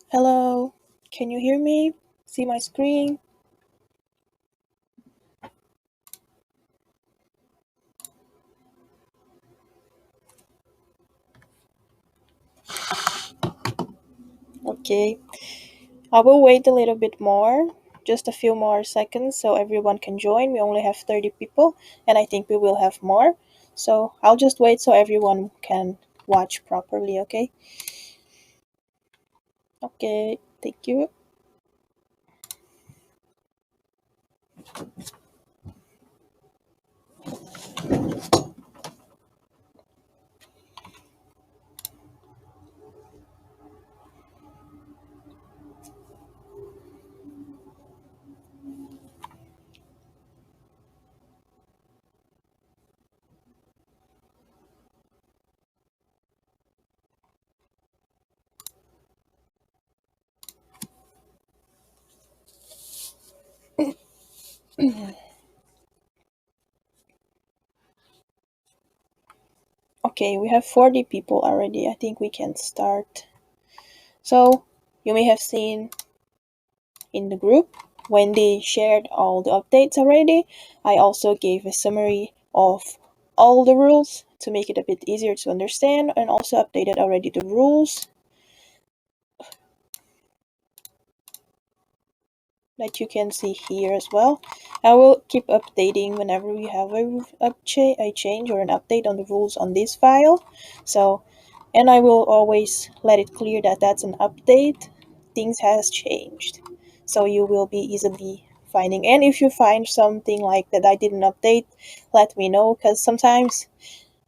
Hello, can you hear me? See my screen? Okay, I will wait a little bit more, just a few more seconds so everyone can join. We only have 30 people and I think we will have more. So I'll just wait so everyone can watch properly, okay? Okay, thank you. Okay, we have 40 people already. I think we can start. So you may have seen in the group Wendy shared all the updates already. I also gave a summary of all the rules to make it a bit easier to understand, and also updated already the rules that you can see here as well. I will keep updating whenever we have a change or an update on the rules on this file. So, and I will always let it clear that that's an update. Things has changed. So you will be easily finding. And if you find something like that I didn't update, let me know, because sometimes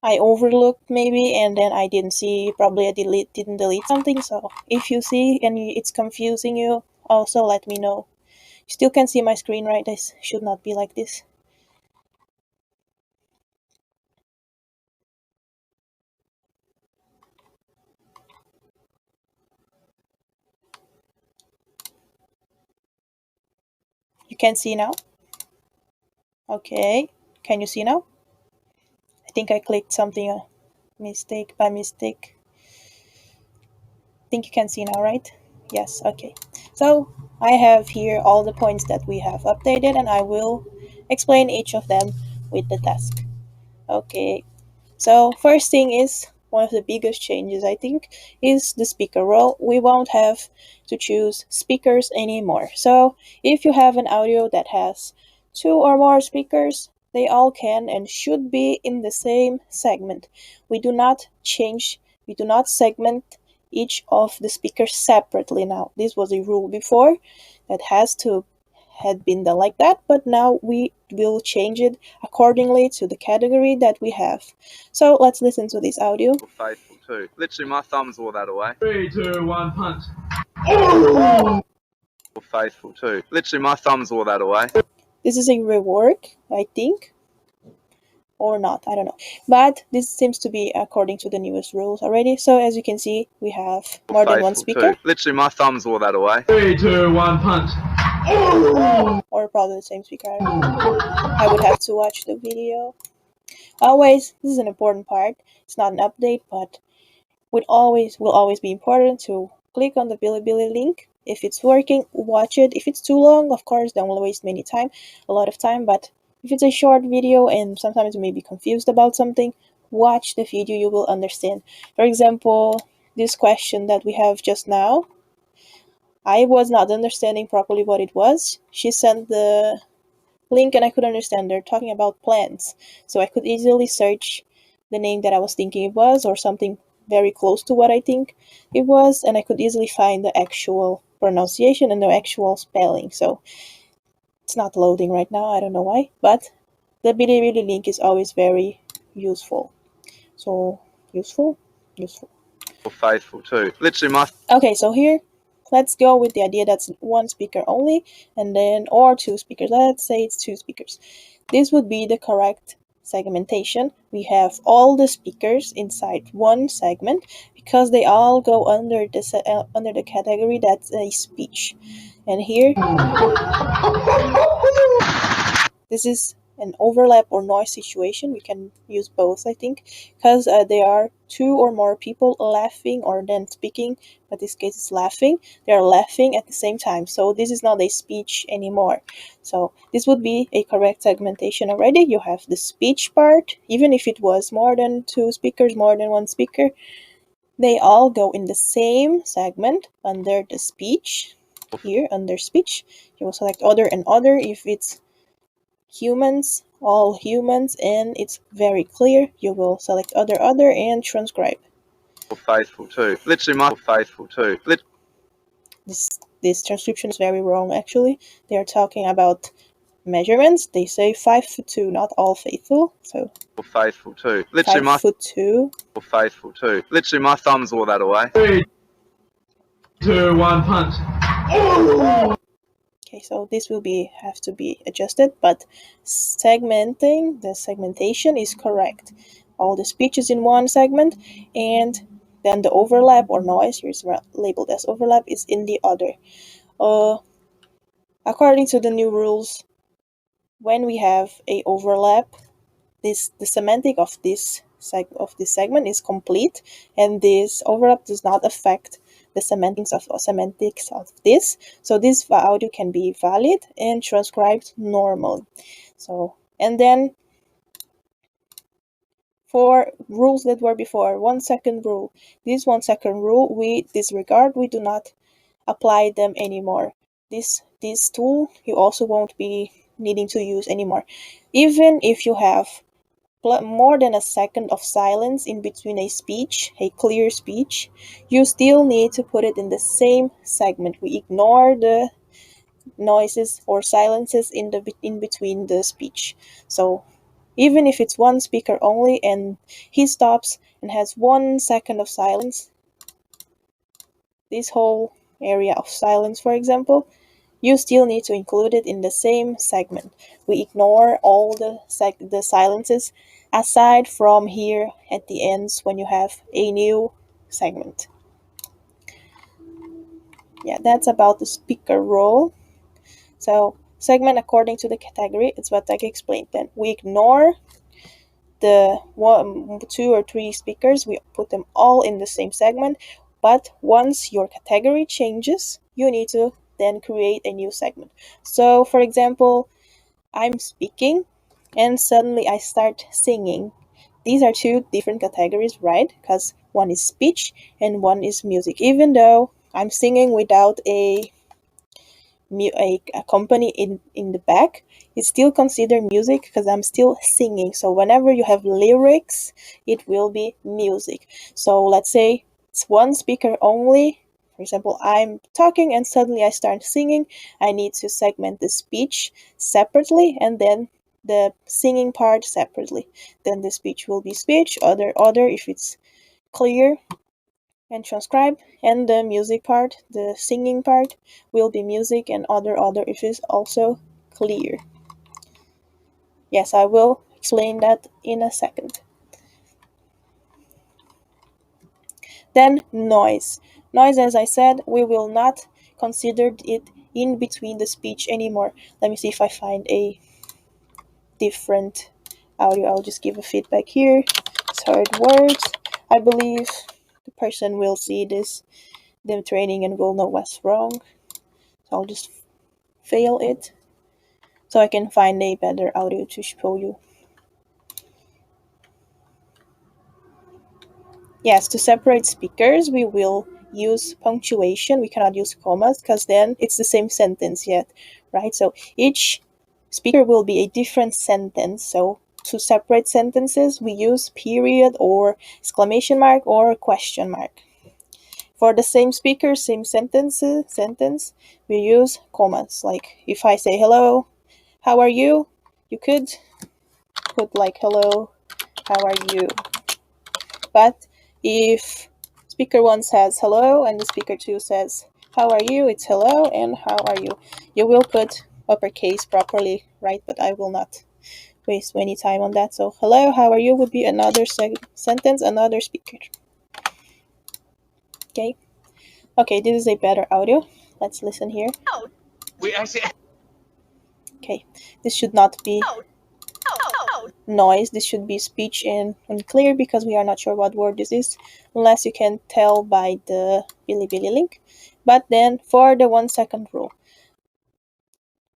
I overlooked maybe and then I didn't see, probably I didn't delete something. So if you see and it's confusing you, also let me know. You still can see my screen, right? This should not be like this. You can see now? Okay. Can you see now? I think I clicked something by mistake. I think you can see now, right? Yes, okay. So I have here all the points that we have updated and I will explain each of them with the task. Okay. So first thing is, one of the biggest changes I think is the speaker role. We won't have to choose speakers anymore. So if you have an audio that has 2 or more speakers, they all can and should be in the same segment. We do not segment each of the speakers separately now. This was a rule before that had been done like that, but now we will change it accordingly to the category that we have. So let's listen to this audio. Faithful too. Literally, my thumbs all that away. 3, 2, 1, punch. Faithful too. Literally, my thumbs all that away. This is a rework, I think, or not, I don't know. But this seems to be according to the newest rules already. So as you can see, we have more than one speaker. Too. Literally, my thumbs all that away. 3, 2, 1, punch. Or probably the same speaker. I would have to watch the video. Always, this is an important part. It's not an update, but will always be important to click on the Bilibili link. If it's working, watch it. If it's too long, of course, then we'll waste a lot of time. But if it's a short video and sometimes you may be confused about something, watch the video, you will understand. For example, this question that we have just now, I was not understanding properly what it was. She sent the link and I could understand they're talking about plants. So I could easily search the name that I was thinking it was or something very close to what I think it was, and I could easily find the actual pronunciation and the actual spelling. So It's not loading right now, I don't know why, but the Bilibili link is always very useful. So, useful. Faithful too. Literally my Okay, so here, let's go with the idea that's one speaker only, and then, or two speakers. Let's say it's two speakers. This would be the correct segmentation. We have all the speakers inside one segment because they all go under the category that's a speech. And here, this is an overlap or noise situation. We can use both, I think, because there are two or more people laughing or then speaking, but this case is laughing. They are laughing at the same time, so this is not a speech anymore. So this would be a correct segmentation already. You have the speech part, even if it was more than two speakers, more than one speaker, they all go in the same segment under the speech. Here under speech, you will select other and other if it's humans, all humans, and it's very clear. You will select other and transcribe. faithful too. Literally my faithful too. This transcription is very wrong actually. They are talking about measurements. They say 5'2", not all faithful. So faithful too. Literally 5'2". Faithful too. Literally my thumbs all that away. 3, 2, 1, punch. Okay, so this will have to be adjusted, but the segmentation is correct. All the speeches in one segment, and then the overlap or noise, here's labeled as overlap, is in the other. According to the new rules, when we have a overlap, the semantic of this segment is complete, and this overlap does not affect the semantics of this, so this audio can be valid and transcribed normally. So, and then for rules that were before, 1 second rule, this 1 second rule we disregard. We do not apply them anymore. This tool you also won't be needing to use anymore. Even if you have more than a second of silence in between a speech, a clear speech, you still need to put it in the same segment. We ignore the noises or silences in between the speech. So even if it's one speaker only and he stops and has 1 second of silence, this whole area of silence, for example, you still need to include it in the same segment. We ignore all the silences aside from here at the ends when you have a new segment. Yeah, that's about the speaker role. So segment according to the category, it's what I explained. Then we ignore the 1, 2, or 3 speakers. We put them all in the same segment. But once your category changes, you need to then create a new segment. So for example, I'm speaking and suddenly I start singing. These are two different categories, right? Because one is speech and one is music. Even though I'm singing without a company in the back, it's still considered music because I'm still singing. So whenever you have lyrics, it will be music. So let's say it's one speaker only. For example, I'm talking and suddenly I start singing. I need to segment the speech separately and then the singing part separately. Then the speech will be speech, other if it's clear and transcribe, and the music part, the singing part, will be music, and other if it's also clear. Yes, I will explain that in a second. Then noise. Noise, as I said, we will not consider it in between the speech anymore. Let me see if I find a different audio. I'll just give a feedback here. It's hard words. I believe the person will see this training and will know what's wrong. So I'll just fail it so I can find a better audio to show you. Yes, to separate speakers, we will use punctuation. We cannot use commas because then it's the same sentence yet, right? So each speaker will be a different sentence. So to separate sentences, we use period or exclamation mark or question mark. For the same speaker, same sentence, we use commas. Like if I say hello, how are you? You could put like hello, how are you? But if speaker 1 says hello and the speaker 2 says how are you, it's hello and how are you. You will put uppercase properly, right? But I will not waste any time on that. So hello, how are you would be another sentence, another speaker. Okay. Okay, this is a better audio. Let's listen here. Okay, this should not be noise. This should be speech and clear because we are not sure what word this is, unless you can tell by the Bilibili link. But then for the 1 second rule,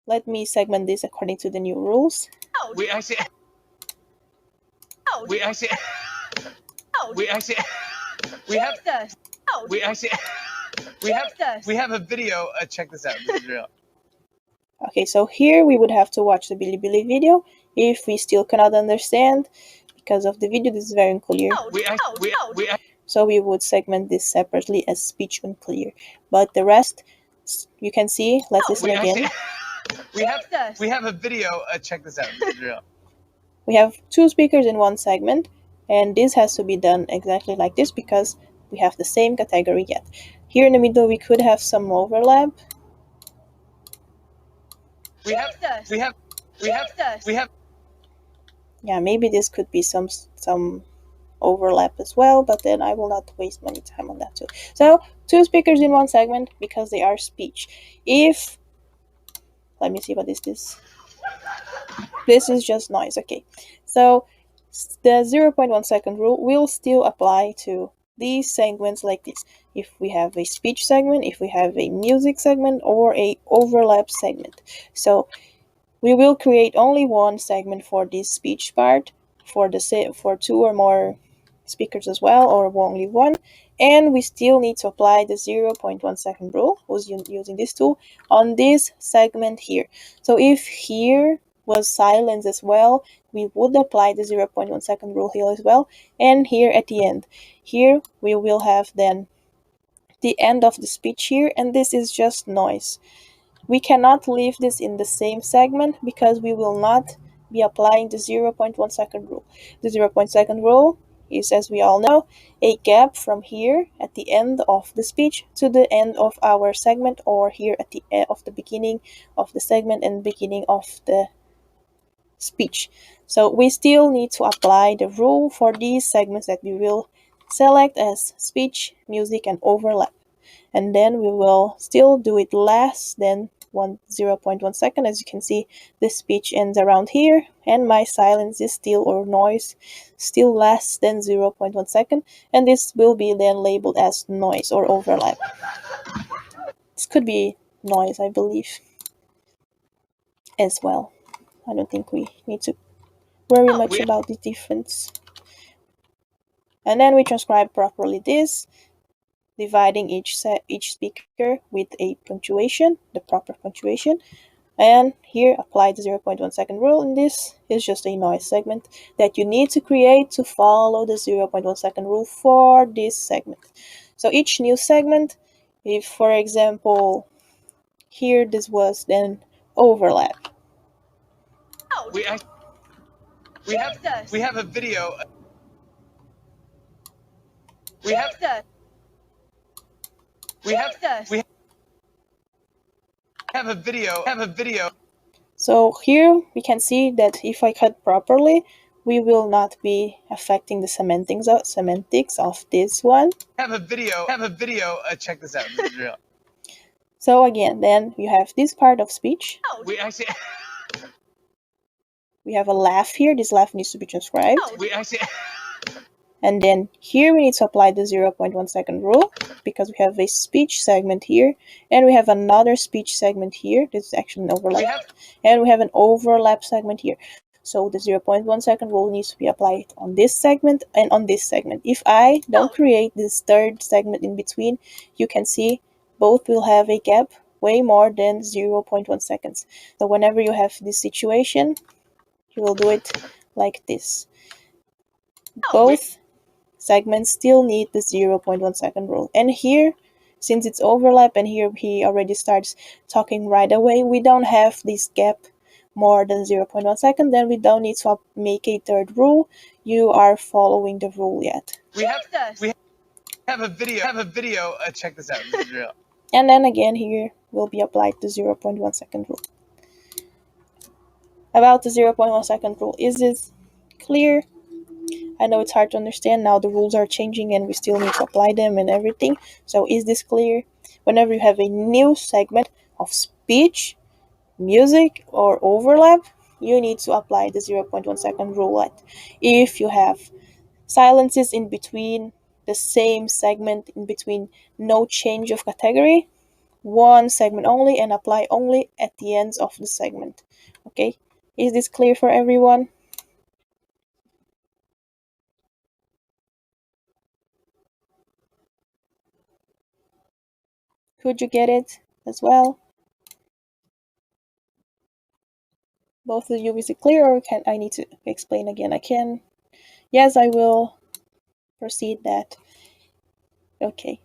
let me segment this according to the new rules. We actually have a video. Check this out. This is real. Okay, so here we would have to watch the Bilibili video if we still cannot understand because of the video. This is very unclear. So we would segment this separately as speech unclear. But the rest, you can see. Let's listen again. We have a video. Check this out. This is real. We have 2 speakers in 1 segment, and this has to be done exactly like this because we have the same category yet. Here in the middle, we could have some overlap. Yeah, maybe this could be some overlap as well, but then I will not waste any time on that too. So 2 speakers in 1 segment because they are speech. If, let me see what is this. This is just noise. Okay, so the 0.1 second rule will still apply to these segments like this. If we have a speech segment, if we have a music segment, or a overlap segment. So we will create only 1 segment for this speech part, for 2 or more speakers as well, or only 1. And we still need to apply the 0.1 second rule, who's using this tool, on this segment here. So if here was silence as well, we would apply the 0.1 second rule here as well. And here at the end, here we will have then the end of the speech here, and this is just noise. We cannot leave this in the same segment because we will not be applying the 0.1 second rule. The 0.1 second rule is, as we all know, a gap from here at the end of the speech to the end of our segment, or here at the end of the beginning of the segment and beginning of the speech. So we still need to apply the rule for these segments that we will select as speech, music, and overlap. And then we will still do it less than 0.1 second. As you can see, the speech ends around here, and my silence is still, or noise, still less than 0.1 second, and this will be then labeled as noise or overlap. This could be noise, I believe, as well. I don't think we need to worry much about the difference. And then we transcribe properly this, dividing each speaker with a punctuation, the proper punctuation. And here apply the 0.1 second rule, and this is just a noise segment that you need to create to follow the 0.1 second rule for this segment. So each new segment, if for example here this was then overlap. We have a video. We have a video. So here we can see that if I cut properly, we will not be affecting the semantics of this one. Have a video. Check this out. This is real. So again, then you have this part of speech. We have a laugh here. This laugh needs to be transcribed. And then here we need to apply the 0.1 second rule because we have a speech segment here, and we have another speech segment here. This is actually an overlap. And we have an overlap segment here. So the 0.1 second rule needs to be applied on this segment and on this segment. If I don't create this third segment in between, you can see both will have a gap way more than 0.1 seconds. So whenever you have this situation, you will do it like this. Both segments still need the 0.1 second rule. And here, since it's overlap and here he already starts talking right away, we don't have this gap more than 0.1 second, then we don't need to make a third rule. You are following the rule yet. We have a video. Check this out. This is real. And then again here will be applied the 0.1 second rule. About the 0.1 second rule, is this clear? I know it's hard to understand now. The rules are changing and we still need to apply them and everything. So is this clear? Whenever you have a new segment of speech, music, or overlap, you need to apply the 0.1 second rule. If you have silences in between the same segment, in between no change of category, one segment only, and apply only at the ends of the segment. Okay, is this clear for everyone? Could you get it as well? Both of you, is it clear, or I need to explain again? I can. Yes, I will proceed that. Okay.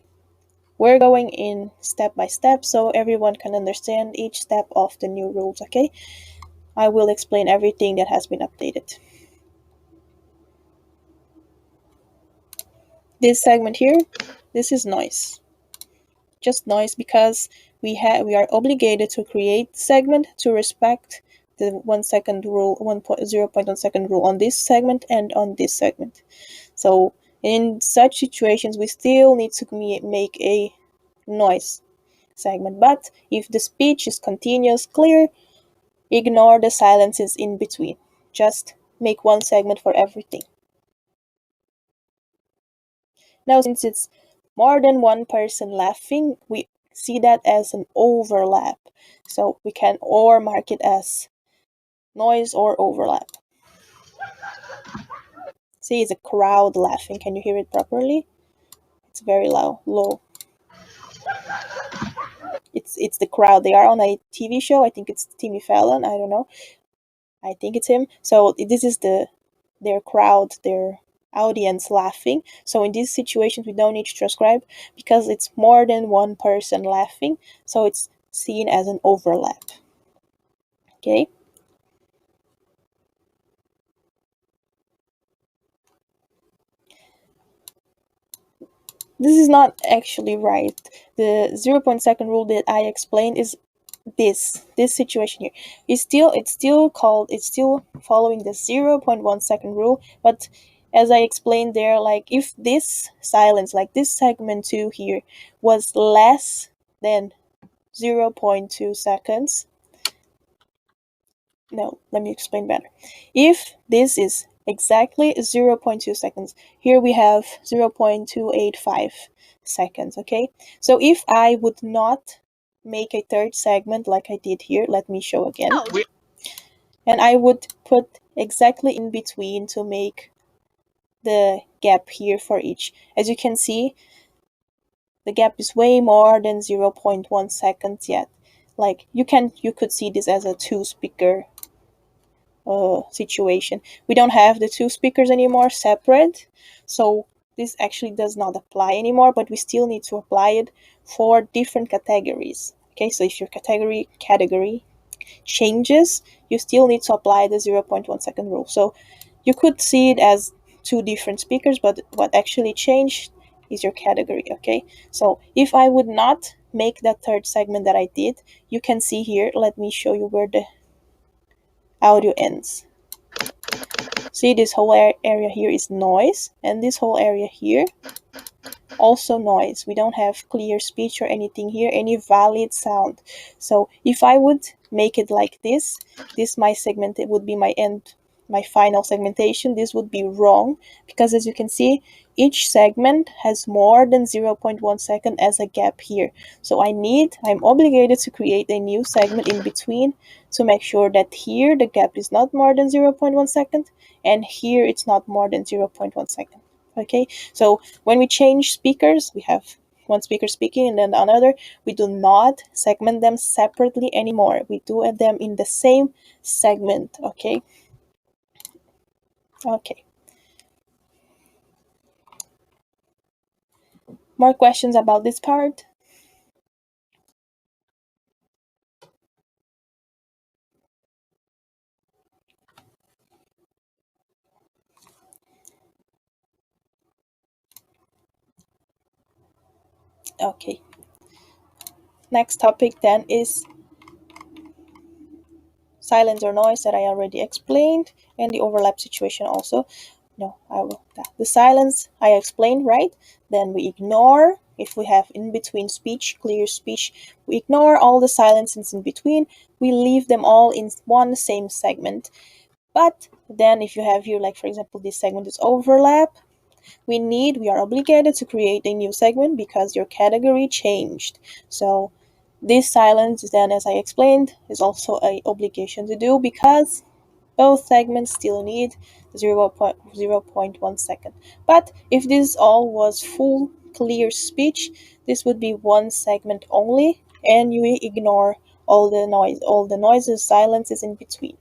We're going in step by step so everyone can understand each step of the new rules, okay? I will explain everything that has been updated. This segment here, this is noise. Just noise because we are obligated to create segment to respect the 1 second rule, 0.1 second rule on this segment and on this segment. So in such situations, we still need to make a noise segment. But if the speech is continuous, clear, ignore the silences in between. Just make one segment for everything. Now, since it's more than one person laughing, we see that as an overlap. So we can or mark it as noise or overlap. See, it's a crowd laughing. Can you hear it properly? It's very low. It's the crowd. They are on a TV show. I think it's Timmy Fallon. I don't know. I think it's him. So this is their crowd, their audience laughing. So in these situations, we don't need to transcribe because it's more than one person laughing. So it's seen as an overlap. Okay. This is not actually right. The 0.2 second rule that I explained is this situation here. It's still following the 0.1 second rule, but as I explained there, like if this silence, like this segment 2 here, was less than 0.2 seconds. No, let me explain better. If this is exactly 0.2 seconds, here we have 0.285 seconds, okay? So if I would not make a third segment like I did here, let me show again. And I would put exactly in between to make the gap here for each. As you can see, the gap is way more than 0.1 seconds yet. Like you could see this as a two speaker situation. We don't have the two speakers anymore separate, so this actually does not apply anymore, but we still need to apply it for different categories. Okay, so if your category changes, you still need to apply the 0.1 second rule. So you could see it as two different speakers, but what actually changed is your category. Okay, so if I would not make that third segment that I did, you can see here, let me show you where the audio ends. See, this whole area here is noise, and this whole area here also noise. We don't have clear speech or anything here, any valid sound. So if I would make it like this my segment, it would be my end, my final segmentation. This would be wrong because as you can see, each segment has more than 0.1 second as a gap here. So I'm obligated to create a new segment in between to make sure that here the gap is not more than 0.1 second and here it's not more than 0.1 second. Okay, so when we change speakers, we have one speaker speaking and then another. We do not segment them separately anymore. We do them in the same segment. Okay. Okay. More questions about this part? Okay. Next topic then is silence or noise that I already explained, and the overlap situation also. No, I will. The silence I explained, right? Then we ignore, if we have in between speech, clear speech, we ignore all the silences in between. We leave them all in one same segment. But then if you have here, like for example, this segment is overlap, we are obligated to create a new segment because your category changed. So this silence then, as I explained, is also an obligation to do because both segments still need 0.1 second. But if this all was full clear speech, this would be one segment only, and you ignore all the noises, silences in between.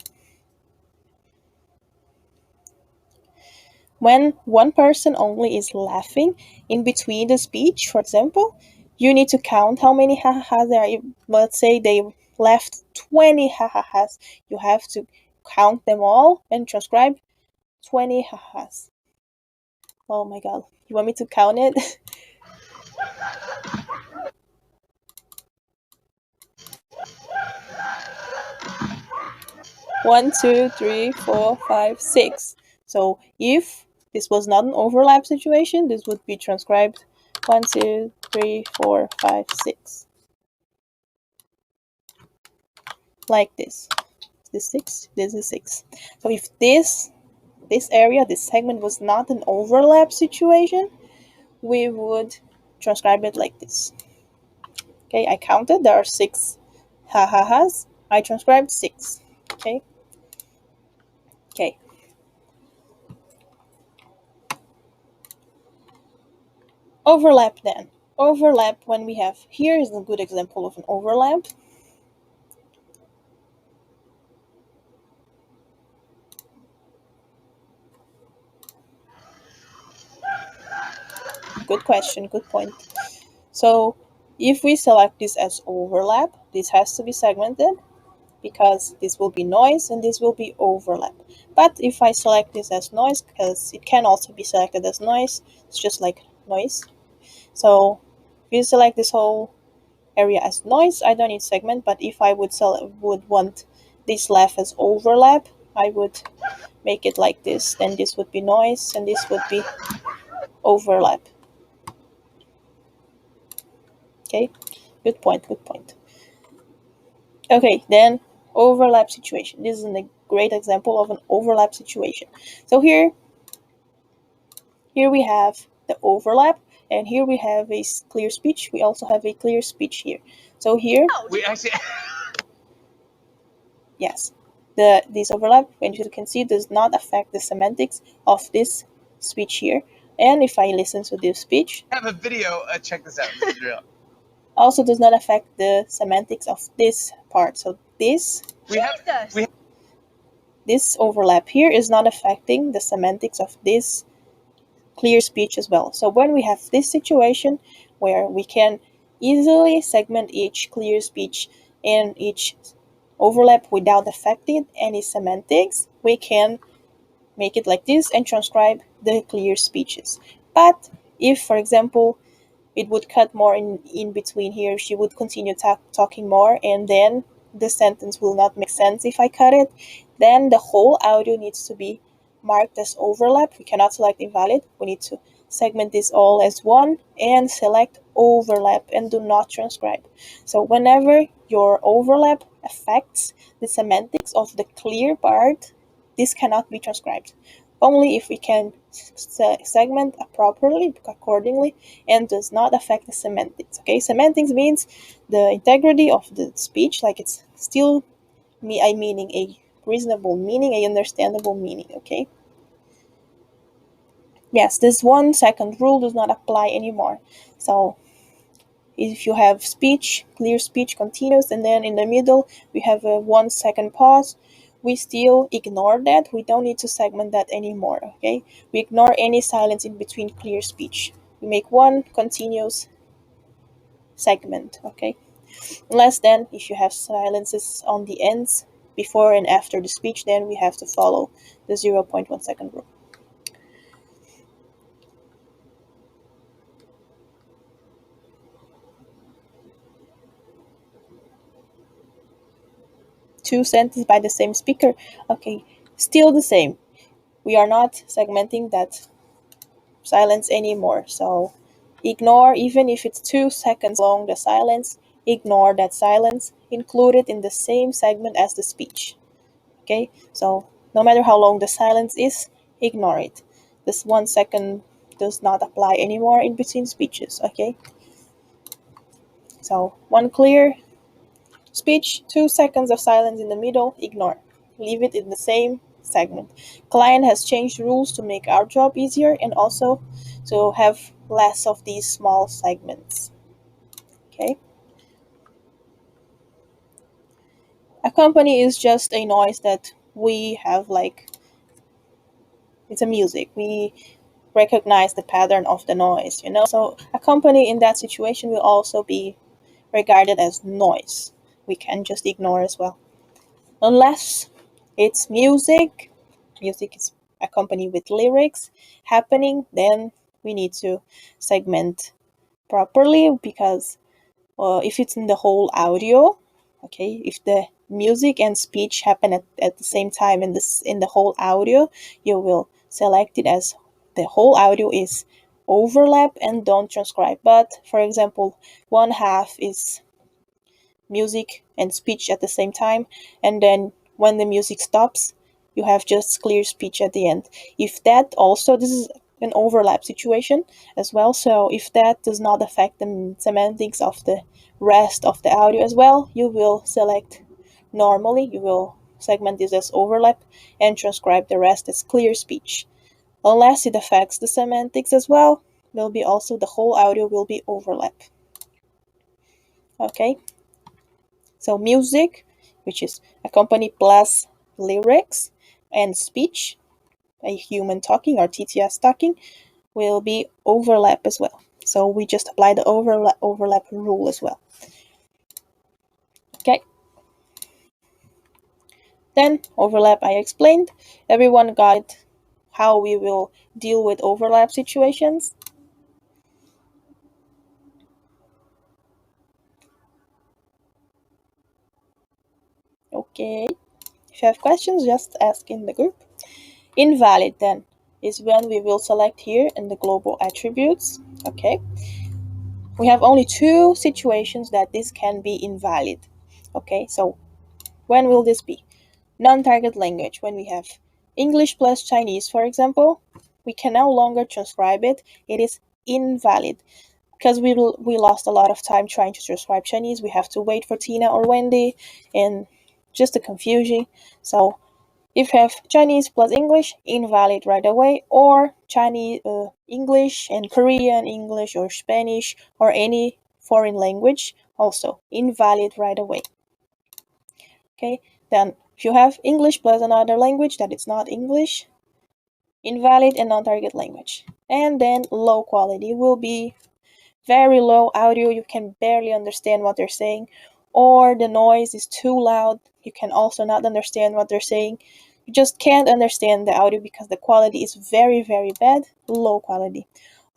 When one person only is laughing in between the speech, for example, you need to count how many ha-ha-has there are. Let's say they left 20 ha-ha-has. You have to count them all and transcribe 20 ha-has. Oh my god. You want me to count it? 1, 2, 3, 4, 5, 6. So if this was not an overlap situation, this would be transcribed 1, 2, 3, 4, 5, 6. Like this. This is 6, this is 6. So if this area, this segment was not an overlap situation, we would transcribe it like this. Okay, I counted, there are 6 ha-ha-has. I transcribed 6. Okay. Okay. Overlap then. Overlap when we have, here is a good example of an overlap. Good question, good point. So if we select this as overlap, this has to be segmented because this will be noise and this will be overlap. But if I select this as noise, because it can also be selected as noise, it's just like noise. So if you select this whole area as noise, I don't need segment, but if I would want this left as overlap, I would make it like this. Then this would be noise and this would be overlap. Okay, good point, good point. Okay, then overlap situation. This is a great example of an overlap situation. So here we have the overlap, and here we have a clear speech. We also have a clear speech here. So here We actually. yes, this overlap, as you can see, does not affect the semantics of this speech here. And if I listen to this speech, have a video. Check this out. This is real. Also does not affect the semantics of this part. So this overlap here is not affecting the semantics of this clear speech as well. So when we have this situation where we can easily segment each clear speech and each overlap without affecting any semantics, we can make it like this and transcribe the clear speeches. But if, for example, it would cut more in between here, she would continue talking more, and then the sentence will not make sense if I cut it, then the whole audio needs to be marked as overlap. We cannot select invalid. We need to segment this all as one and select overlap and do not transcribe. So whenever your overlap affects the semantics of the clear part, this cannot be transcribed. Only if we can segment properly, accordingly, and does not affect the semantics. Okay, semantics means the integrity of the speech, like it's still meaning a reasonable meaning, a understandable meaning. Okay. Yes, this 1 second rule does not apply anymore. So if you have speech, clear speech continuous, and then in the middle we have a 1 second pause, we still ignore that. We don't need to segment that anymore. Okay, we ignore any silence in between clear speech. We make one continuous segment. Okay, unless then if you have silences on the ends before and after the speech, then we have to follow the 0.1 second rule. two sentences by the same speaker. Okay, still the same. We are not segmenting that silence anymore. So ignore, even if it's 2 seconds long, the silence, ignore that silence, include it in the same segment as the speech. Okay, so no matter how long the silence is, ignore it. This 1 second does not apply anymore in between speeches. Okay, so one clear speech, 2 seconds of silence in the middle, ignore. Leave it in the same segment. Client has changed rules to make our job easier and also to have less of these small segments. Okay. Accompany is just a noise that we have, like, it's a music. We recognize the pattern of the noise, you know. So accompany in that situation will also be regarded as noise. We can just ignore as well. Unless it's music is accompanied with lyrics happening, then we need to segment properly, because if it's in the whole audio, okay, if the music and speech happen at the same time in the whole audio, you will select it as the whole audio is overlap and don't transcribe. But for example, one half is music and speech at the same time, and then when the music stops, you have just clear speech at the end. If that also, this is an overlap situation as well, so if that does not affect the semantics of the rest of the audio as well, you will select normally, you will segment this as overlap and transcribe the rest as clear speech. Unless it affects the semantics as well, will be also the whole audio will be overlap. Okay. So music, which is accompany plus lyrics, and speech, a human talking or TTS talking, will be overlap as well. So we just apply the overlap rule as well. Okay. Then overlap I explained. Everyone got how we will deal with overlap situations. Okay. If you have questions, just ask in the group. Invalid then is when we will select here in the global attributes. Okay. We have only 2 situations that this can be invalid. Okay, so when will this be? Non-target language, when we have English plus Chinese, for example, we can no longer transcribe it. It is invalid because we lost a lot of time trying to transcribe Chinese. We have to wait for Tina or Wendy, and just a confusion. So if you have Chinese plus English, invalid right away, or Chinese, English and Korean English or Spanish or any foreign language, also invalid right away. Okay, then if you have English plus another language that is not English, invalid and non-target language. And then low quality will be very low audio, you can barely understand what they're saying, or the noise is too loud, you can also not understand what they're saying. You just can't understand the audio because the quality is very, very bad, low quality.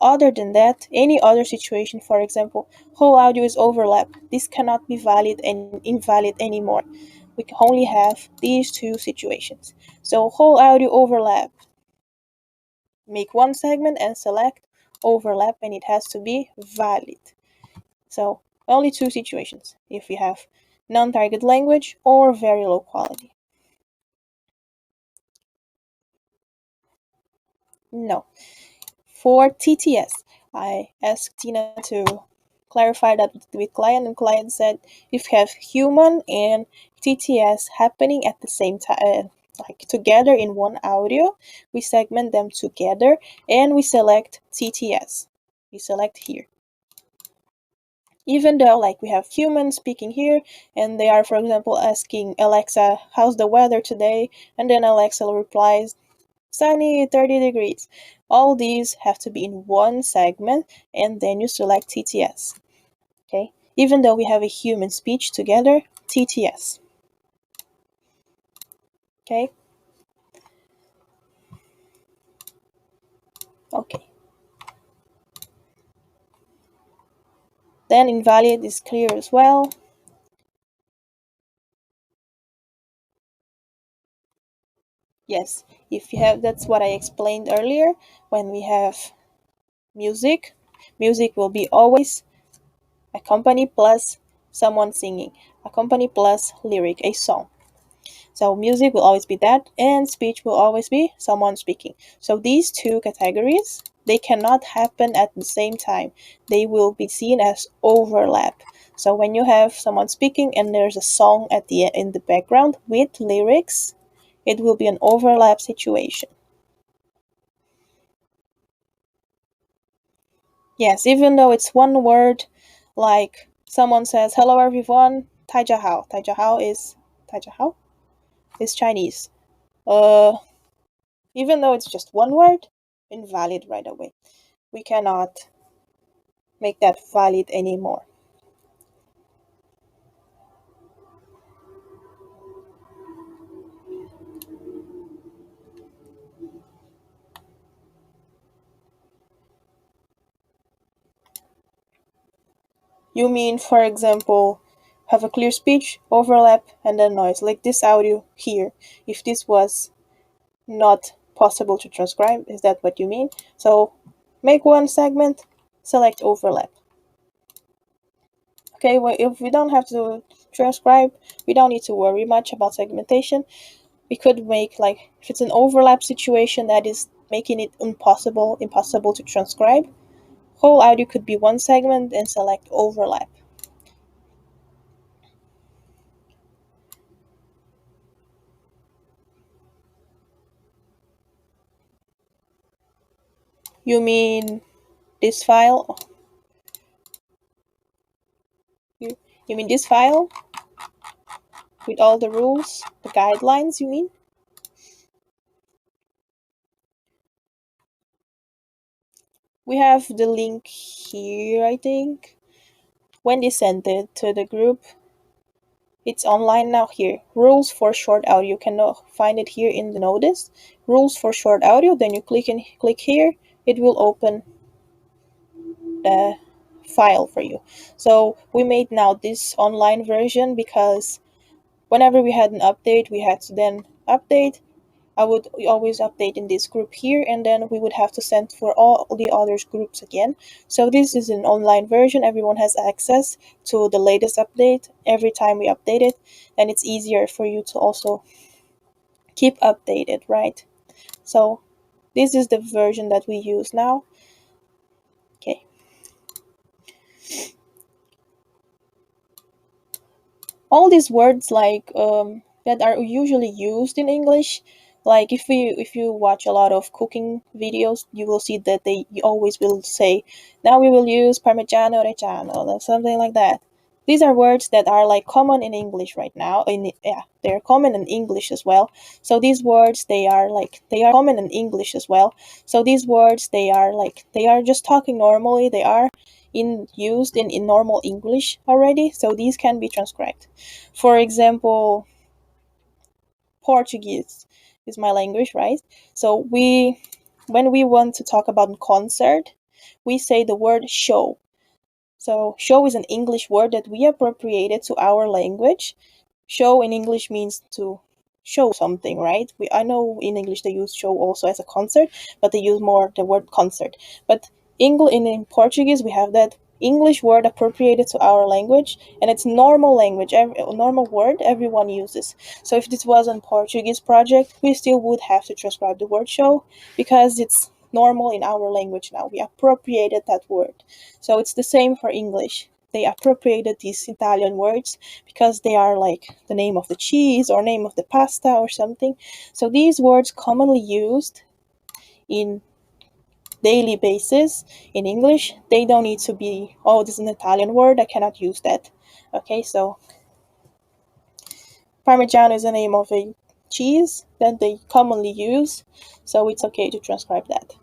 Other than that, any other situation, for example, whole audio is overlap, this cannot be valid and invalid anymore. We can only have these 2 situations. So whole audio overlap, make one segment and select overlap, and it has to be valid. So only 2 situations, if we have non-target language or very low quality. No. For TTS, I asked Tina to clarify that with client, and client said if you have human and TTS happening at the same time, like together in one audio, we segment them together and we select TTS. We select here. Even though, like, we have humans speaking here and they are, for example, asking Alexa, how's the weather today? And then Alexa replies, sunny, 30 degrees. All these have to be in one segment, and then you select TTS. Okay, even though we have a human speech together, TTS. Okay. Okay. Then invalid is clear as well. Yes, if you have, that's what I explained earlier. When we have music, music will be always accompany plus someone singing, accompany plus lyric, a song. So music will always be that, and speech will always be someone speaking. So these two categories, they cannot happen at the same time. They will be seen as overlap. So when you have someone speaking and there's a song at the in the background with lyrics, it will be an overlap situation. Yes, even though it's one word, like someone says, "Hello everyone, Taijahao." Taijahao is Chinese. Even though it's just one word, invalid right away. We cannot make that valid anymore. You mean, for example, have a clear speech, overlap, and then noise, like this audio here. If this was not possible to transcribe, is that what you mean? So make one segment, select overlap. Okay, well, if we don't have to transcribe, we don't need to worry much about segmentation. We could make, like, if it's an overlap situation that is making it impossible to transcribe, whole audio could be one segment and select overlap. You mean this file? You mean this file with all the rules, the guidelines, you mean? We have the link here, I think. Wendy sent it to the group. It's online now here. Rules for short audio. You can find it here in the notice. Rules for short audio. Then you click here. It will open the file for you. So we made now this online version because whenever we had an update, we had to then update. I would always update in this group here, and then we would have to send for all the others groups again. So this is an online version. Everyone has access to the latest update every time we update it, and it's easier for you to also keep updated, right? So this is the version that we use now. Okay. All these words like that are usually used in English, like if you watch a lot of cooking videos, you will see that they always will say, now we will use Parmigiano Reggiano or something like that. These are words that are like common in English right now. They're common in English as well. So these words they are common in English as well. So these words they are just talking normally. They are used in normal English already, so these can be transcribed. For example, Portuguese is my language, right? So when we want to talk about concert, we say the word show. So show is an English word that we appropriated to our language. Show in English means to show something, right? I know in English they use show also as a concert, but they use more the word concert. But in Portuguese we have that English word appropriated to our language, and it's normal language, normal word everyone uses. So if this was a Portuguese project, we still would have to transcribe the word show because it's normal in our language now. We appropriated that word. So it's the same for English. They appropriated these Italian words because they are like the name of the cheese or name of the pasta or something. So these words commonly used in daily basis in English, they don't need to be, oh, this is an Italian word, I cannot use that. Okay, so Parmigiano is the name of a cheese that they commonly use, so it's okay to transcribe that.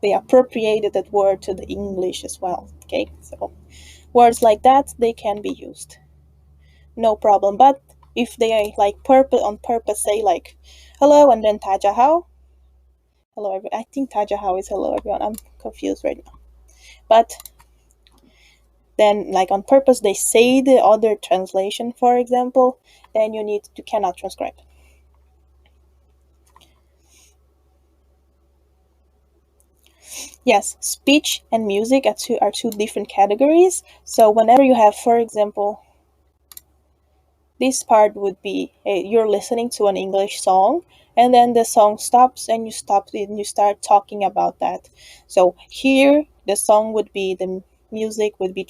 They appropriated that word to the English as well. Okay, so words like that, they can be used. No problem. But if they like on purpose say like hello and then Tajahao. Hello everyone. I think Tajahao is hello everyone. I'm confused right now. But then like on purpose they say the other translation, for example, then you cannot transcribe. Yes, speech and music are two different categories. So whenever you have, for example, this part would be you're listening to an English song, and then the song stops and you stop it and you start talking about that. So here the song would be, the music would be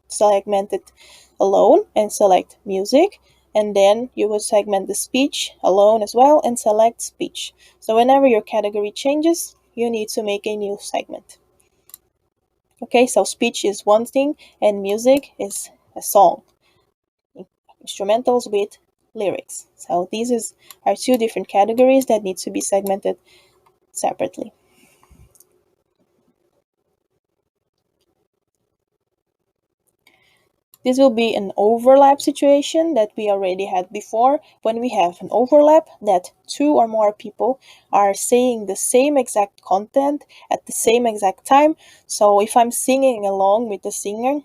segmented alone and select music, and then you would segment the speech alone as well and select speech. So whenever your category changes, you need to make a new segment. Okay, so speech is one thing and music is a song, instrumentals with lyrics. So these are two different categories that need to be segmented separately. This will be an overlap situation that we already had before, when we have an overlap that two or more people are saying the same exact content at the same exact time. So if I'm singing along with the singer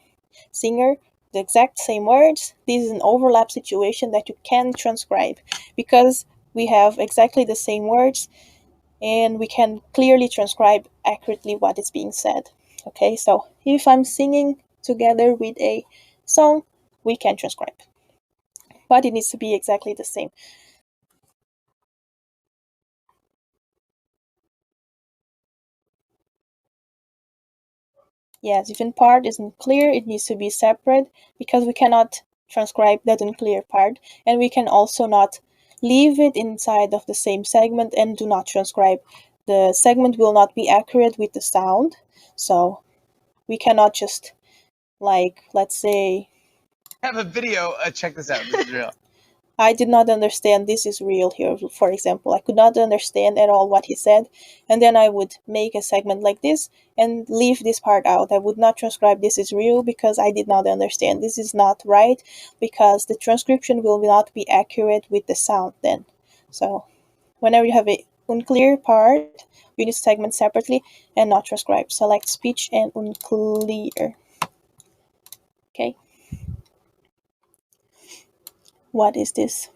the exact same words, this is an overlap situation that you can transcribe, because we have exactly the same words and we can clearly transcribe accurately what is being said. Okay, so if I'm singing together with a song, we can transcribe, but it needs to be exactly the same. Yes, if in part isn't clear, it needs to be separate, because we cannot transcribe that unclear part, and we can also not leave it inside of the same segment and do not transcribe. The segment will not be accurate with the sound, so we cannot just, like, let's say, I have a video. Check this out. This is real. I did not understand this is real here, for example. I could not understand at all what he said, and then I would make a segment like this and leave this part out. I would not transcribe this is real because I did not understand. This is not right, because the transcription will not be accurate with the sound then. So whenever you have an unclear part, you need to segment separately and not transcribe. Select speech and unclear. Okay. What is this?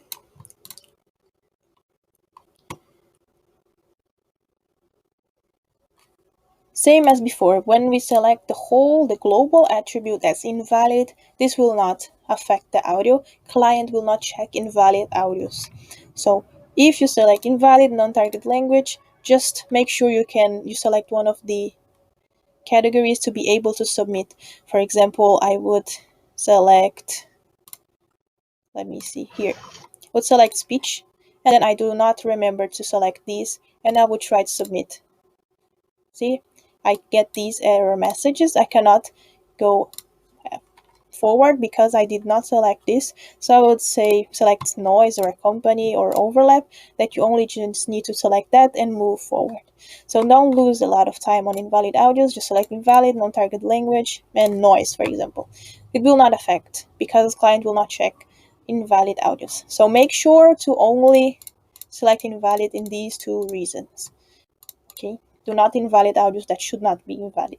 Same as before, when we select the global attribute as invalid, this will not affect the audio. Client will not check invalid audios. So if you select invalid non-target language, just make sure you select one of the categories to be able to submit. For example, I would select, let me see here, would select speech, and then I do not remember to select these, and I would try to submit. See, I get these error messages. I cannot go forward because I did not select this. So I would say select noise or accompany or overlap, that you only just need to select that and move forward. So don't lose a lot of time on invalid audios. Just select invalid, non-target language, and noise, for example. It will not affect, because client will not check invalid audios. So make sure to only select invalid in these two reasons. Okay, do not invalid audios that should not be invalid.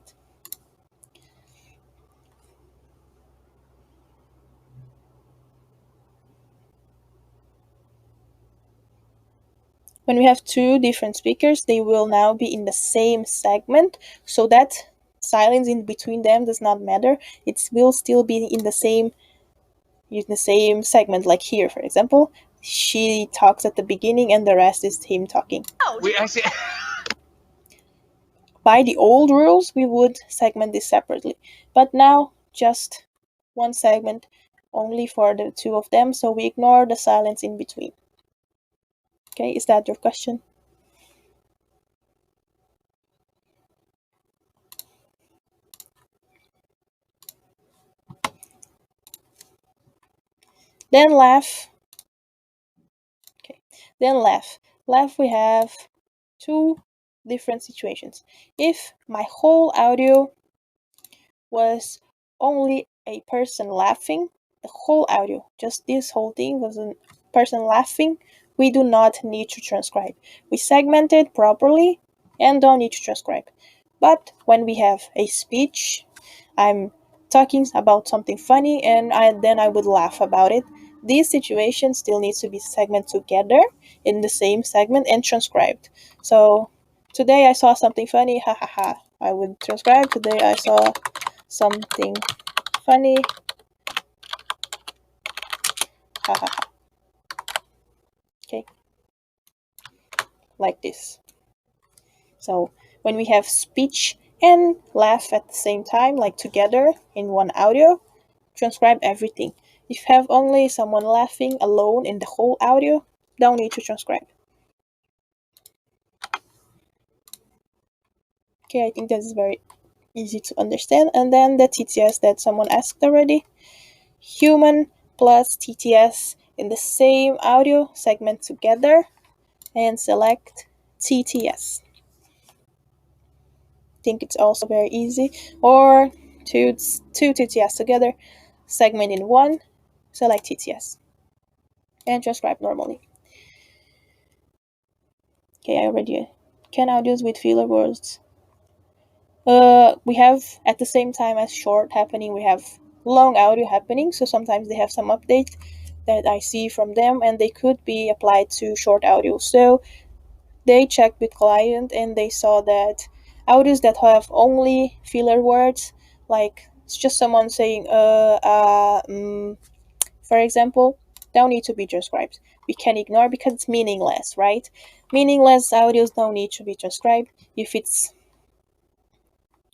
When we have two different speakers, they will now be in the same segment, so that silence in between them does not matter. It will still be in the same segment, like here, for example. She talks at the beginning and the rest is him talking. We actually. By the old rules, we would segment this separately, but now just one segment only for the two of them, so we ignore the silence in between. Okay, is that your question? Then laugh. Okay, then laugh. Laugh, we have two different situations. If my whole audio was only a person laughing, the whole audio, just this whole thing was a person laughing, we do not need to transcribe. We segment it properly and don't need to transcribe. But when we have a speech, I'm talking about something funny and then I would laugh about it. These situations still need to be segmented together in the same segment and transcribed. So Today I saw something funny, ha ha ha. I would transcribe, today I saw something funny, ha ha ha. Okay, like this. So when we have speech and laugh at the same time, like together in one audio, transcribe everything. If you have only someone laughing alone in the whole audio, don't need to transcribe. Okay, I think that's very easy to understand. And then the TTS that someone asked already. Human plus TTS in the same audio segment together and select TTS. I think it's also very easy. Or two TTS together, segment in one, select TTS. And transcribe normally. Okay, I already can audios with filler words. We have at the same time as short happening, we have long audio happening. So sometimes they have some update that I see from them, and they could be applied to short audio. So they checked with client and they saw that audios that have only filler words, like it's just someone saying for example, don't need to be transcribed. We can ignore because it's meaningless, right? Meaningless audios don't need to be transcribed. If it's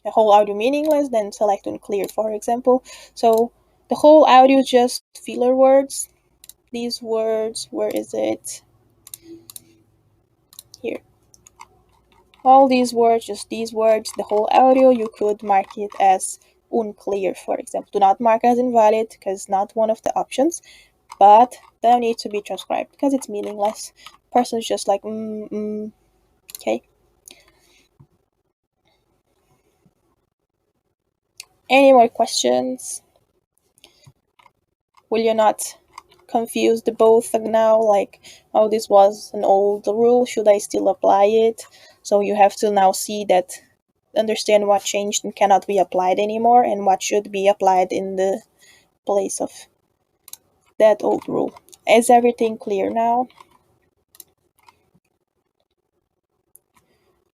a whole audio meaningless, then select unclear, for example. So the whole audio is just filler words. These words, where is it? Here. All these words, just these words, the whole audio, you could mark it as unclear, for example. Do not mark as invalid because it's not one of the options, but they need to be transcribed because it's meaningless. Person's just like okay. Any more questions? Will you not confuse the both now, like, oh, this was an old rule, should I still apply it? So you have to now see that, understand what changed and cannot be applied anymore, and what should be applied in the place of that old rule. Is everything clear now?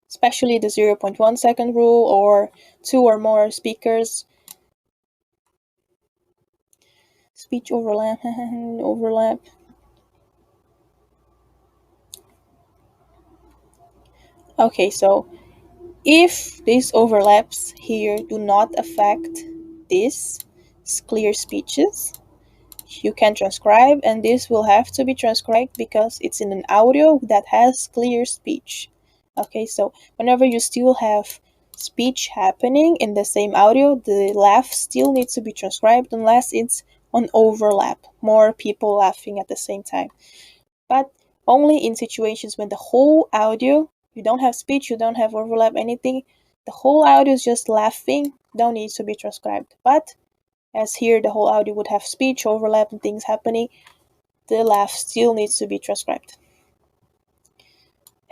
Especially the 0.1 second rule or 2 or more speakers. Speech overlap, overlap. Okay, so if these overlaps here do not affect these clear speeches, you can transcribe, and this will have to be transcribed because it's in an audio that has clear speech. Okay, so whenever you still have speech happening in the same audio, the laugh still needs to be transcribed unless it's an overlap, more people laughing at the same time. But only in situations when the whole audio, you don't have speech, you don't have overlap, anything, the whole audio is just laughing, don't need to be transcribed. But as here the whole audio would have speech, overlap, and things happening, the laugh still needs to be transcribed.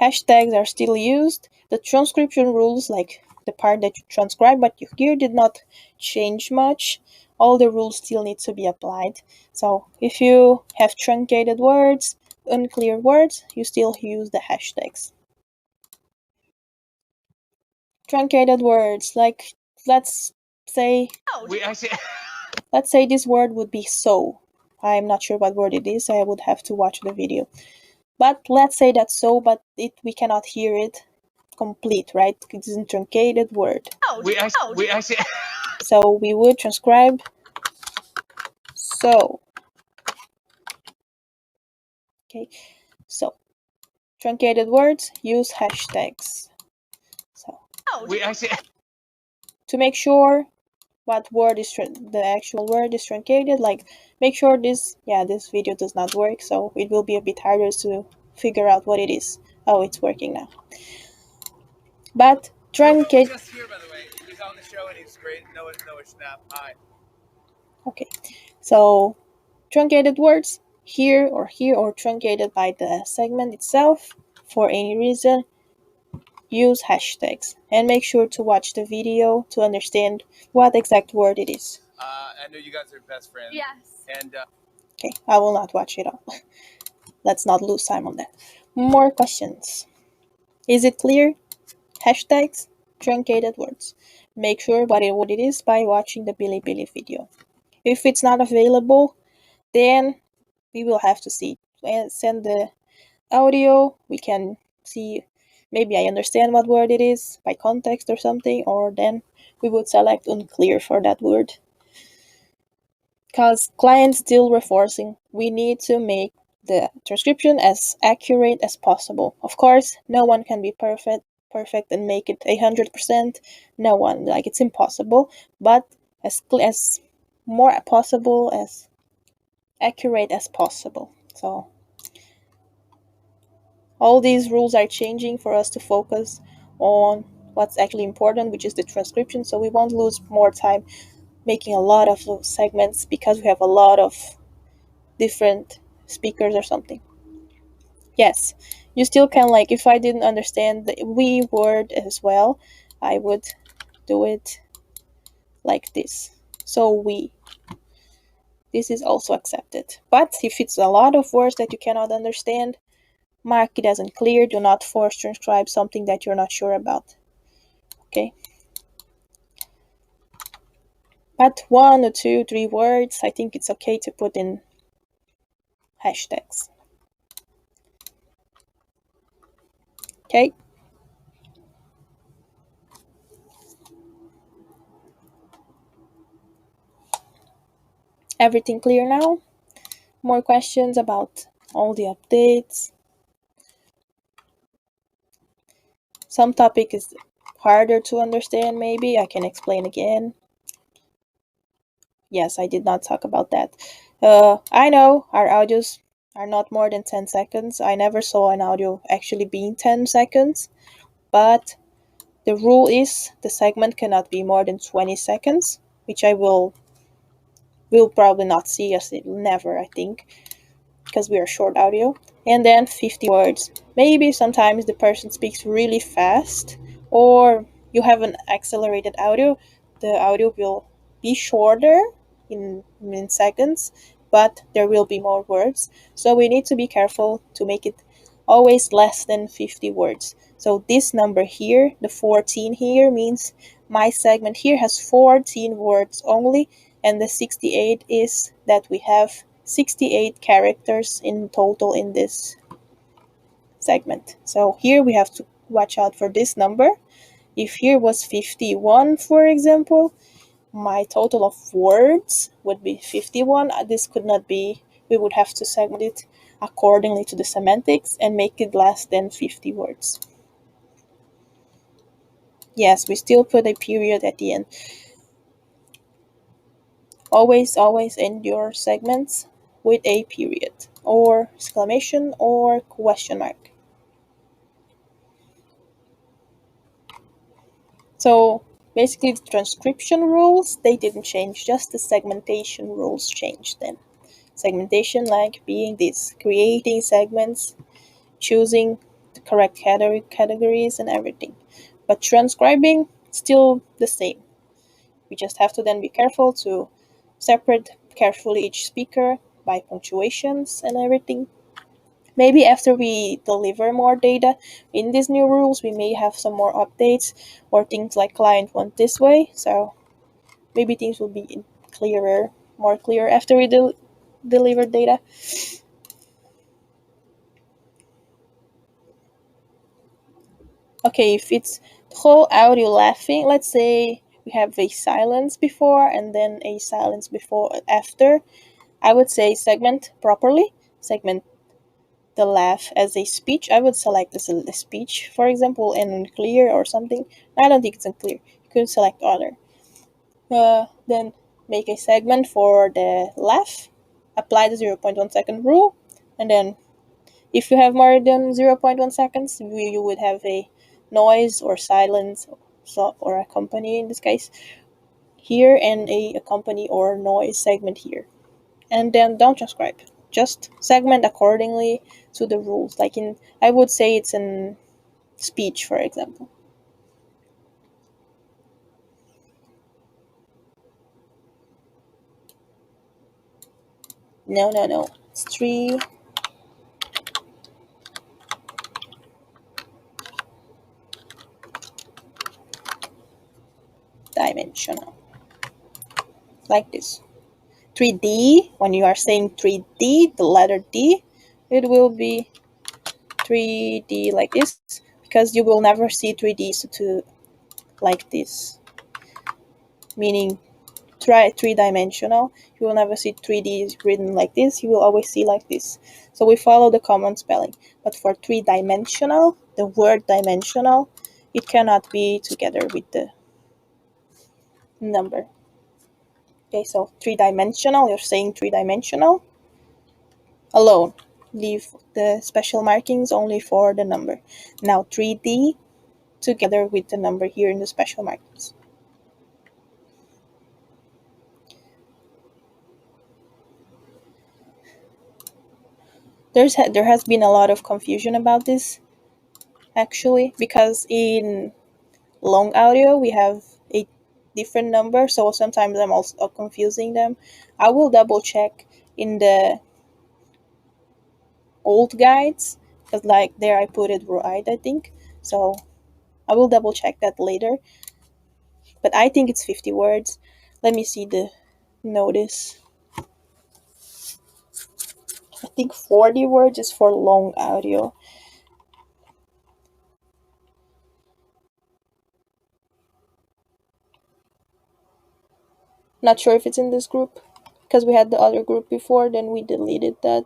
Hashtags are still used. The transcription rules, like the part that you transcribe but you hear, did not change much. All the rules still need to be applied. So if you have truncated words, unclear words, you still use the hashtags. Truncated words, like let's say let's say this word would be so. I'm not sure what word it is, I would have to watch the video. But let's say that's so, but we cannot hear it complete, right? It's a truncated word. So we would transcribe so. Okay, so truncated words, use hashtags. So to make sure what word is the actual word is truncated, like make sure this video does not work, so it will be a bit harder to figure out what it is. Oh, it's working now. But truncate. Just here, by the way. He's on the show and he's great. Noah Schnapp. Hi. Okay, so truncated words here or truncated by the segment itself for any reason, use hashtags and make sure to watch the video to understand what exact word it is. I know you guys are best friends. Yes. And Okay, I will not watch it all. Let's not lose time on that. More questions. Is it clear? hashtags, truncated words. Make sure what it is by watching the Bilibili video. If it's not available, then we will have to see and send the audio. We can see, maybe I understand what word it is by context or something, or then we would select unclear for that word. Because clients still reinforcing, we need to make the transcription as accurate as possible. Of course, no one can be perfect and make it 100%. No one, like, it's impossible, but as more possible, as accurate as possible. So all these rules are changing for us to focus on what's actually important, which is the transcription, so we won't lose more time making a lot of those segments because we have a lot of different speakers or something. Yes, you still can, like, if I didn't understand the we word as well, I would do it like this. So we. This is also accepted. But if it's a lot of words that you cannot understand, mark it as unclear. Do not force transcribe something that you're not sure about. Okay? But 1 or 2, 3 words, I think it's okay to put in hashtags. Okay? Everything clear now? More questions about all the updates? Some topic is harder to understand, maybe. I can explain again. Yes, I did not talk about that. I know our audios are not more than 10 seconds. I never saw an audio actually being 10 seconds, but the rule is the segment cannot be more than 20 seconds, which I will probably not see, as it never, I think, because we are short audio. And then 50 words. Maybe sometimes the person speaks really fast, or you have an accelerated audio. The audio will be shorter in seconds, but there will be more words. So we need to be careful to make it always less than 50 words. So this number here, the 14 here, means my segment here has 14 words only, and the 68 is that we have 68 characters in total in this segment. So here we have to watch out for this number. If here was 51, for example, my total of words would be 51. This could not be, we would have to segment it accordingly to the semantics and make it less than 50 words. Yes, we still put a period at the end. Always end your segments with a period or exclamation or question mark. So basically the transcription rules, they didn't change, just the segmentation rules changed then. Segmentation, like being this, creating segments, choosing the correct categories and everything. But transcribing, still the same. We just have to then be careful to separate carefully each speaker by punctuations and everything. Maybe after we deliver more data in these new rules, we may have some more updates or things like client want this way. So maybe things will be more clear after we deliver data. Okay, if it's the whole audio laughing, let's say we have a silence before and then a silence after, I would say segment properly, segment the laugh as a speech. I would select this as a speech, for example, and unclear or something. I don't think it's unclear. You could select other. Then make a segment for the laugh, apply the 0.1 second rule, and then if you have more than 0.1 seconds, you would have a noise or silence, or accompany in this case here, and a accompany or noise segment here. And then don't transcribe, just segment accordingly to the rules. Like I would say it's in speech, for example. No, it's 3. dimensional, like this. 3D, when you are saying 3D, the letter D, it will be 3D like this, because you will never see 3D like this, meaning three-dimensional. You will never see 3D written like this. You will always see like this. So we follow the common spelling. But for three-dimensional, the word dimensional, it cannot be together with the number. Okay, so three-dimensional, you're saying three-dimensional alone. Leave the special markings only for the number. Now 3D together with the number here in the special markings. There has been a lot of confusion about this, actually, because in long audio we have a different number, so sometimes I'm also confusing them. I will double check in the old guides, because like there I put it right, I think, so I will double check that later, but I think it's 50 words. Let me see the notice. I think 40 words is for long audio. Not sure if it's in this group, because we had the other group before, then we deleted that.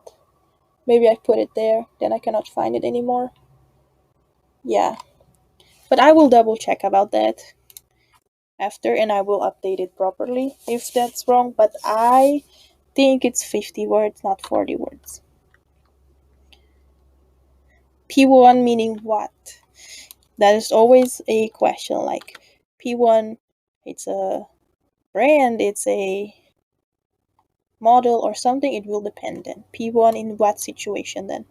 Maybe I put it there, then I cannot find it anymore. Yeah, but I will double check about that after, and I will update it properly if that's wrong, but I think it's 50 words, not 40 words. P1 meaning what? That is always a question, like P1, it's a brand, it's a model or something, it will depend then. P1 in what situation then?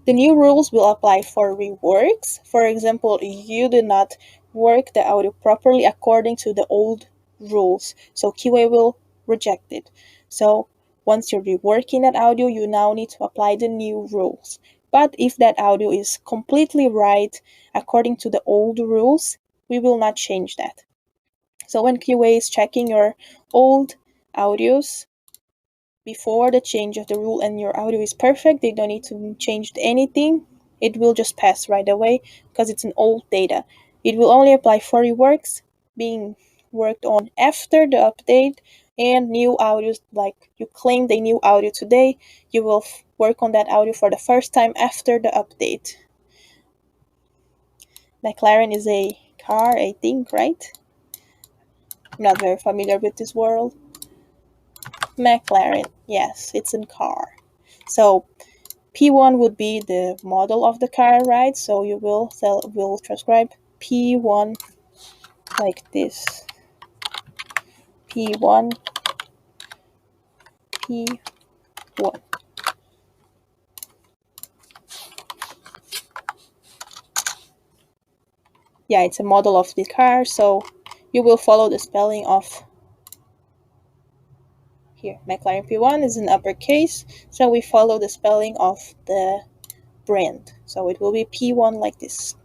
The new rules will apply for reworks. For example, you did not work the audio properly according to the old rules, so QA will reject it. So once you're reworking that audio, you now need to apply the new rules. But if that audio is completely right according to the old rules, we will not change that. So when QA is checking your old audios, before the change of the rule and your audio is perfect, they don't need to change anything. It will just pass right away because it's an old data. It will only apply for reworks being worked on after the update, and new audios, like you claimed a new audio today, you will work on that audio for the first time after the update. McLaren is a car, I think, right? I'm not very familiar with this world. McLaren, yes, it's a car. So P1 would be the model of the car, right? So you will transcribe P1 like this. P1, P1. Yeah, it's a model of the car, so you will follow the spelling of here. McLaren P1 is in uppercase, so we follow the spelling of the brand. So it will be P1 like this.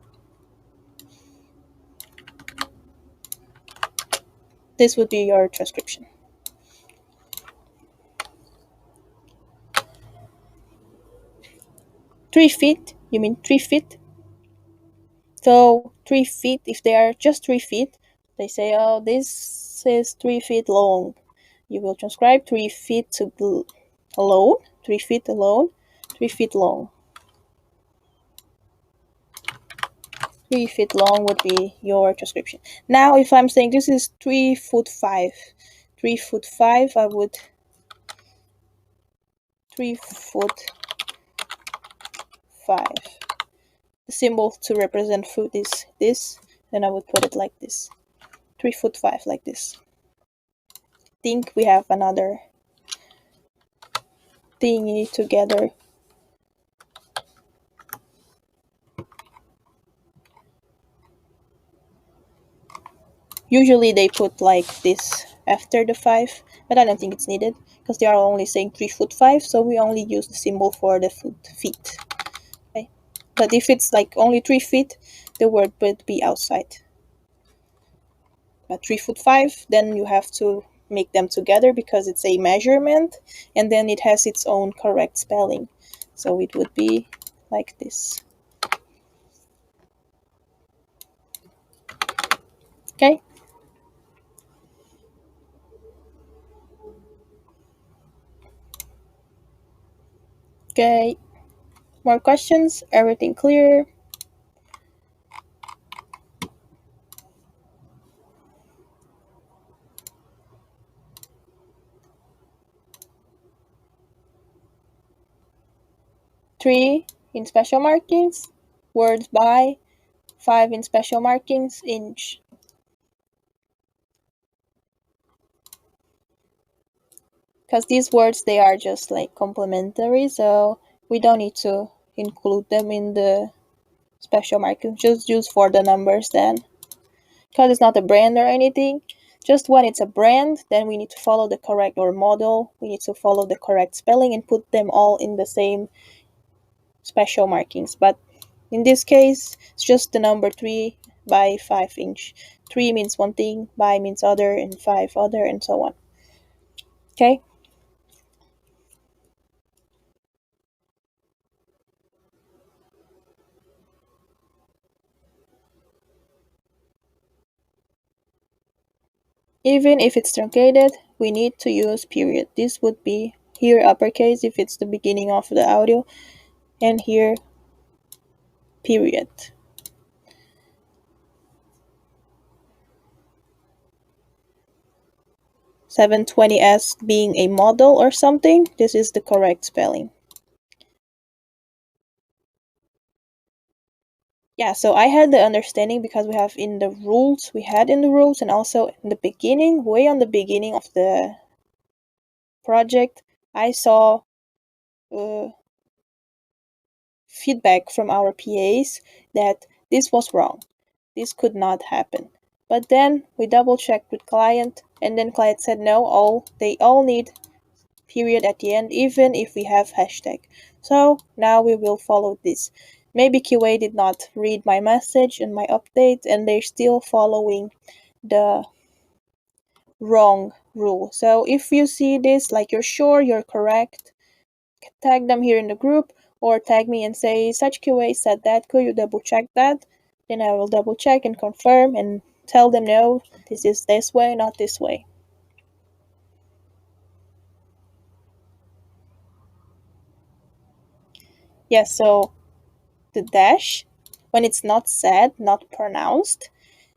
This would be your transcription. 3 feet, you mean 3 feet? So 3 feet, if they are just 3 feet, they say, oh, this is 3 feet long. You will transcribe 3 feet alone, 3 feet alone, 3 feet long. 3 feet long would be your transcription. Now, if I'm saying this is 3 foot 5, 3 foot 5, I would 3 foot 5. The symbol to represent foot is this, then I would put it like this. 3 foot 5 like this. Think we have another thingy together. Usually they put like this after the 5, but I don't think it's needed because they are only saying 3 foot 5, so we only use the symbol for the feet. Okay. But if it's like only 3 feet, the word would be outside. But 3'5", then you have to make them together because it's a measurement, and then it has its own correct spelling. So it would be like this. Okay. Okay. More questions? Everything clear? Three in special markings, words by, 5 in special markings, inch. Because these words, they are just like complementary, so we don't need to include them in the special markings. Just use for the numbers then. Because it's not a brand or anything. Just when it's a brand, then we need to follow the correct, or model, we need to follow the correct spelling and put them all in the same special markings. But in this case, it's just the number 3 by 5 inch. 3 means one thing, by means other, and 5 other, and so on. Okay? Even if it's truncated, we need to use period. This would be here uppercase if it's the beginning of the audio, and here period. 720S being a model or something, this is the correct spelling. Yeah, so I had the understanding because we had in the rules, and also in the beginning, way on the beginning of the project, I saw feedback from our PAs that this was wrong. This could not happen. But then we double checked with client, and then client said no, they all need period at the end, even if we have hashtag. So now we will follow this. Maybe QA did not read my message and my update, and they're still following the wrong rule. So if you see this, like you're sure you're correct, tag them here in the group, or tag me and say, such QA said that, could you double check that? Then I will double check and confirm and tell them, no, this is this way, not this way. Yes, so the dash, when it's not said, not pronounced,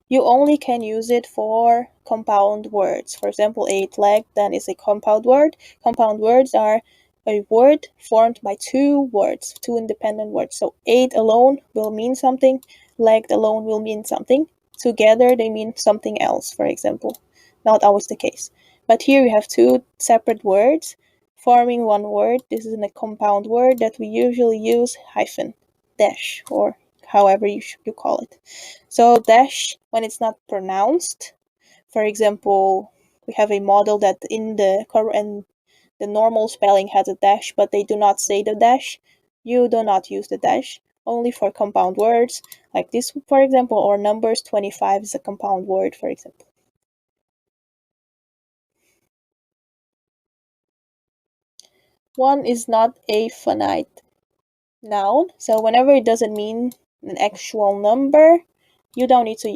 you only can use it for compound words. For example, 8-leg, then is a compound word. Compound words are a word formed by 2 words, 2 independent words. So 8 alone will mean something, legged alone will mean something. Together they mean something else, for example. Not always the case. But here we have 2 separate words forming one word. This is a compound word that we usually use hyphen, dash, or however you call it. So dash, when it's not pronounced, for example, we have a model that in the normal spelling has a dash, but they do not say the dash. You do not use the dash, only for compound words, like this, for example, or numbers 25 is a compound word, for example. One is not a finite noun, so whenever it doesn't mean an actual number, you don't need to use